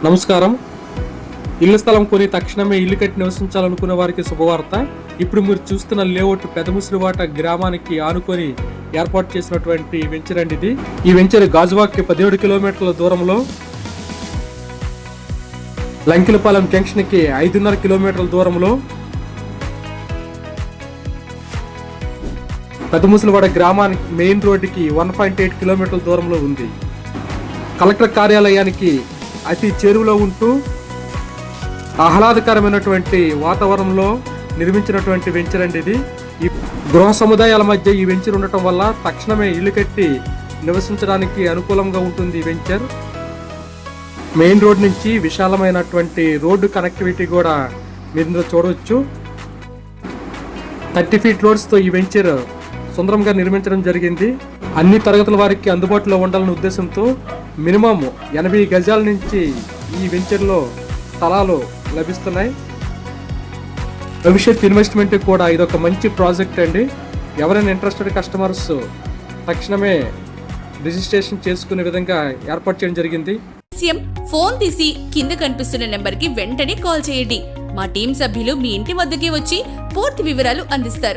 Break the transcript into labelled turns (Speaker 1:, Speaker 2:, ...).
Speaker 1: నమస్కారం. ఇళ్ల స్థలం కొని తక్షణమే ఇల్లు కట్టి నివసించాలనుకునే వారికి శుభవార్త. ఇప్పుడు మీరు చూస్తున్న లేఅవుట్ పెదముసిరివాట గ్రామానికి ఆనుకొని ఏర్పాటు చేసినటువంటి వెంచర్ అండి ఇది. ఈ వెంచర్ గాజువాక్కి 17 కిలోమీటర్ల దూరంలో, లంకిలపాలెం జంక్షన్ కి 5.5 కిలోమీటర్ల దూరంలో, పెదముసిరివాడ గ్రామానికి మెయిన్ రోడ్డుకి 1.8 కిలోమీటర్ల దూరంలో ఉంది. కలెక్టర్ కార్యాలయానికి అతి చేరువలో ఉంటూ ఆహ్లాదకరమైనటువంటి వాతావరణంలో నిర్మించినటువంటి వెంచర్ అండి ఇది. ఈ గృహ సముదాయాల మధ్య ఈ వెంచర్ ఉండటం వల్ల తక్షణమే ఇల్లు కట్టి నివసించడానికి అనుకూలంగా ఉంటుంది ఈ వెంచర్. మెయిన్ రోడ్ నుంచి విశాలమైనటువంటి రోడ్డు కనెక్టివిటీ కూడా మీరు చూడవచ్చు. 30 ఫీట్ రోడ్స్తో ఈ వెంచర్ సుందరంగా నిర్మించడం జరిగింది. అన్ని తరగతుల వారికి అందుబాటులో ఉండాలనే ఉద్దేశంతో మినిమం 80 గజాల నుంచి ఈ వెంచర్లో స్థలాలు లభిస్తున్నాయి. భవిష్యత్ ఇన్వెస్ట్మెంట్ కూడా ఇదొక మంచి ప్రాజెక్ట్ అండి. ఎవరైనా ఇంట్రెస్టెడ్ కస్టమర్స్ తక్షణమే రిజిస్ట్రేషన్ చేసుకునే విధంగా ఏర్పాటు చేయడం జరిగింది.
Speaker 2: ఫోన్ తీసి కింద కనిపిస్తున్న నెంబర్ కి వెంటనే కాల్ చేయండి. మా టీం సభ్యులు మీ ఇంటి వద్దకే వచ్చి పూర్తి వివరాలు అందిస్తారు.